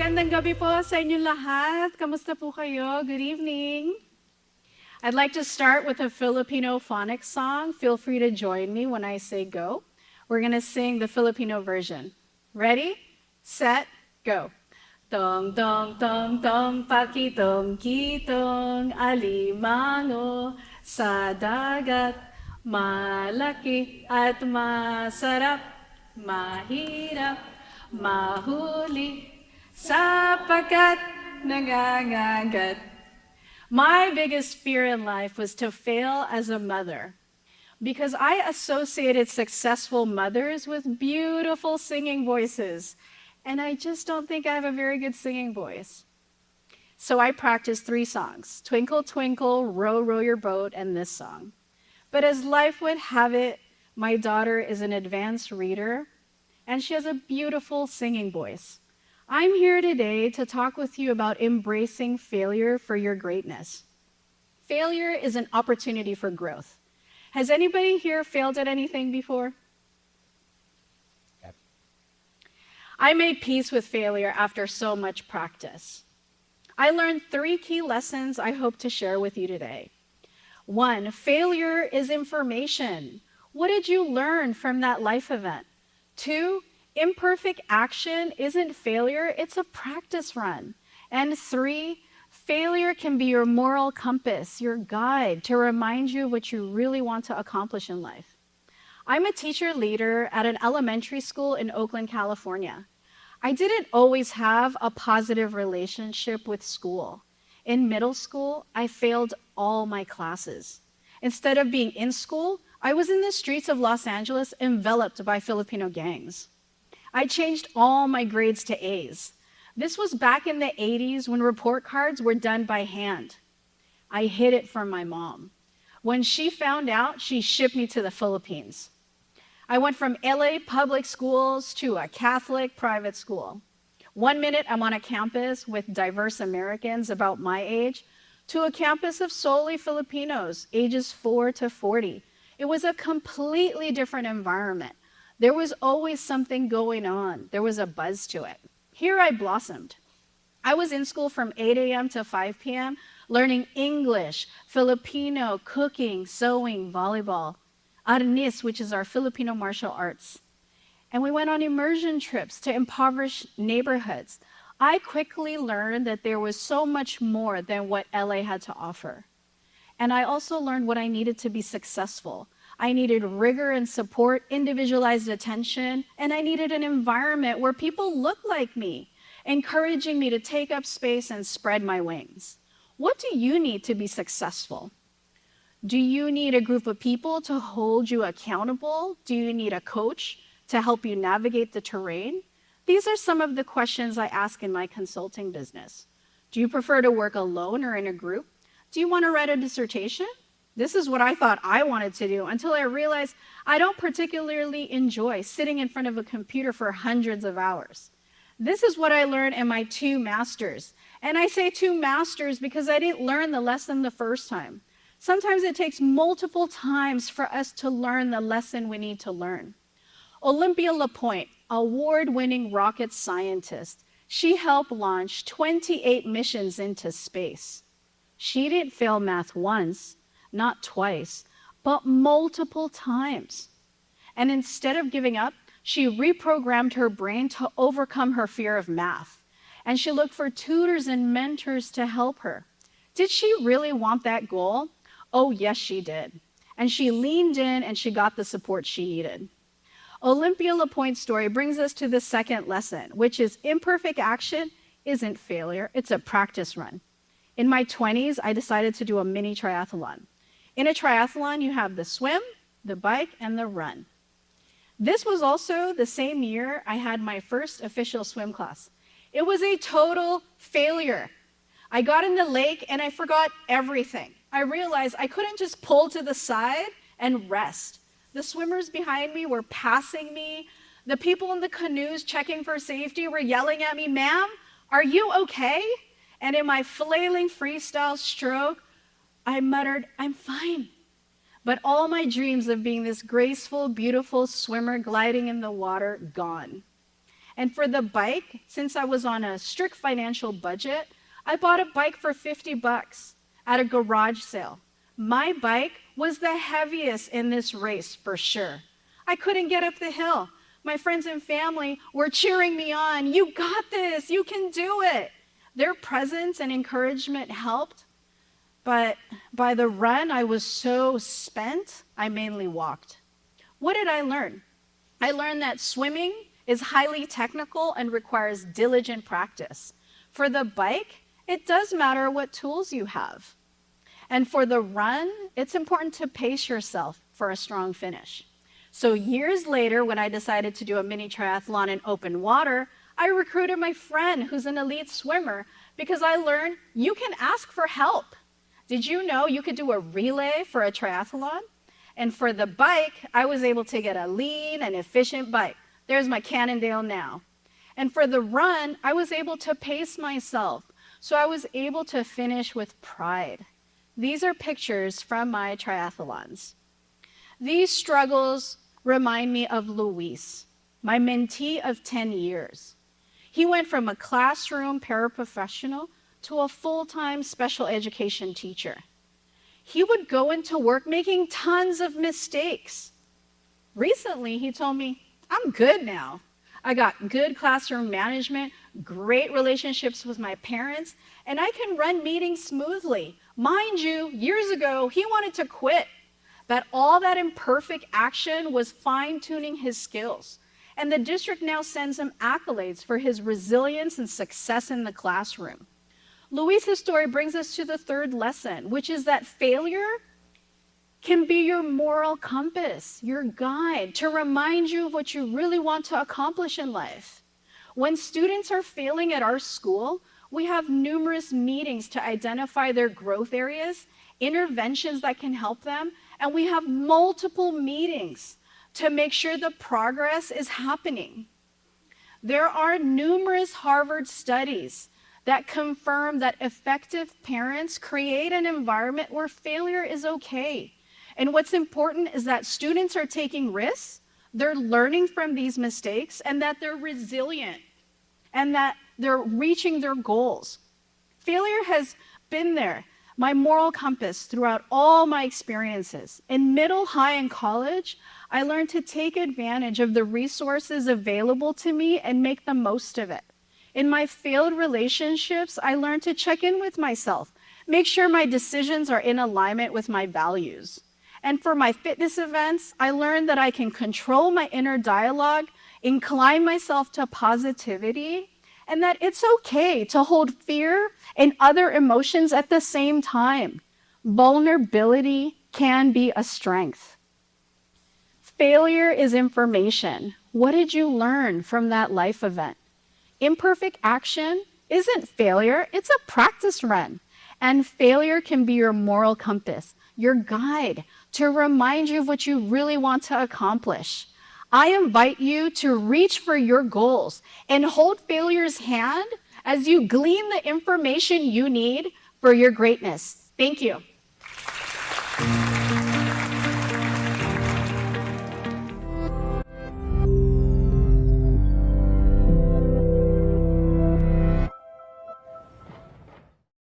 Magandang gabi po sa inyong lahat. Kamusta po kayo? Good evening. I'd like to start with a Filipino phonics song. Feel free to join me when I say go. We're going to sing the Filipino version. Ready, set, go. Tong tong tong tong pakitong kitong alimango sa dagat malaki at masarap mahirap mahuli sapagkat nangangagat. My biggest fear in life was to fail as a mother because I associated successful mothers with beautiful singing voices, and I just don't think I have a very good singing voice. So I practiced 3 songs, Twinkle, Twinkle, Row, Row Your Boat, and this song. But as life would have it, my daughter is an advanced reader, and she has a beautiful singing voice. I'm here today to talk with you about embracing failure for your greatness. Failure is an opportunity for growth. Has anybody here failed at anything before? Yep. I made peace with failure after so much practice. I learned 3 key lessons I hope to share with you today. 1, failure is information. What did you learn from that life event? 2, imperfect action isn't failure, it's a practice run. And 3, failure can be your moral compass, your guide to remind you what you really want to accomplish in life. I'm a teacher leader at an elementary school in Oakland, California. I didn't always have a positive relationship with school. In middle school, I failed all my classes. Instead of being in school, I was in the streets of Los Angeles enveloped by Filipino gangs. I changed all my grades to A's. This was back in the 80s when report cards were done by hand. I hid it from my mom. When she found out, she shipped me to the Philippines. I went from LA public schools to a Catholic private school. 1 minute I'm on a campus with diverse Americans about my age, to a campus of solely Filipinos, ages 4 to 40. It was a completely different environment. There was always something going on. There was a buzz to it. Here I blossomed. I was in school from 8 a.m. to 5 p.m., learning English, Filipino, cooking, sewing, volleyball, arnis, which is our Filipino martial arts. And we went on immersion trips to impoverished neighborhoods. I quickly learned that there was so much more than what LA had to offer. And I also learned what I needed to be successful. I needed rigor and support, individualized attention, and I needed an environment where people looked like me, encouraging me to take up space and spread my wings. What do you need to be successful? Do you need a group of people to hold you accountable? Do you need a coach to help you navigate the terrain? These are some of the questions I ask in my consulting business. Do you prefer to work alone or in a group? Do you want to write a dissertation? This is what I thought I wanted to do until I realized I don't particularly enjoy sitting in front of a computer for hundreds of hours. This is what I learned in my 2 masters. And I say 2 masters because I didn't learn the lesson the first time. Sometimes it takes multiple times for us to learn the lesson we need to learn. Olympia LaPointe, award-winning rocket scientist, she helped launch 28 missions into space. She didn't fail math once, not twice, but multiple times. And instead of giving up, she reprogrammed her brain to overcome her fear of math. And she looked for tutors and mentors to help her. Did she really want that goal? Oh, yes, she did. And she leaned in and she got the support she needed. Olympia LaPointe's story brings us to the second lesson, which is imperfect action isn't failure, it's a practice run. In my 20s, I decided to do a mini triathlon. In a triathlon, you have the swim, the bike, and the run. This was also the same year I had my first official swim class. It was a total failure. I got in the lake and I forgot everything. I realized I couldn't just pull to the side and rest. The swimmers behind me were passing me. The people in the canoes checking for safety were yelling at me, "Ma'am, are you okay?" And in my flailing freestyle stroke, I muttered, "I'm fine." But all my dreams of being this graceful, beautiful swimmer gliding in the water, gone. And for the bike, since I was on a strict financial budget, I bought a bike for $50 at a garage sale. My bike was the heaviest in this race for sure. I couldn't get up the hill. My friends and family were cheering me on. You got this, you can do it. Their presence and encouragement helped, but by the run, I was so spent, I mainly walked. What did I learn? I learned that swimming is highly technical and requires diligent practice. For the bike, it does matter what tools you have. And for the run, it's important to pace yourself for a strong finish. So years later, when I decided to do a mini triathlon in open water, I recruited my friend who's an elite swimmer because I learned you can ask for help. Did you know you could do a relay for a triathlon? And for the bike, I was able to get a lean and efficient bike. There's my Cannondale now. And for the run, I was able to pace myself. So I was able to finish with pride. These are pictures from my triathlons. These struggles remind me of Luis, my mentee of 10 years. He went from a classroom paraprofessional to a full-time special education teacher. He would go into work making tons of mistakes. Recently, he told me, I'm good now. I got good classroom management, great relationships with my parents, and I can run meetings smoothly. Mind you, years ago, he wanted to quit, but all that imperfect action was fine-tuning his skills. And the district now sends him accolades for his resilience and success in the classroom. Luis's story brings us to the third lesson, which is that failure can be your moral compass, your guide, to remind you of what you really want to accomplish in life. When students are failing at our school, we have numerous meetings to identify their growth areas, interventions that can help them, and we have multiple meetings to make sure the progress is happening. There are numerous Harvard studies that confirm that effective parents create an environment where failure is okay. And what's important is that students are taking risks, they're learning from these mistakes, and that they're resilient, and that they're reaching their goals. Failure has been there, my moral compass, throughout all my experiences. In middle, high, and college, I learned to take advantage of the resources available to me and make the most of it. In my failed relationships, I learned to check in with myself, make sure my decisions are in alignment with my values. And for my fitness events, I learned that I can control my inner dialogue, incline myself to positivity, and that it's okay to hold fear and other emotions at the same time. Vulnerability can be a strength. Failure is information. What did you learn from that life event? Imperfect action isn't failure, it's a practice run. And failure can be your moral compass, your guide to remind you of what you really want to accomplish. I invite you to reach for your goals and hold failure's hand as you glean the information you need for your greatness. Thank you.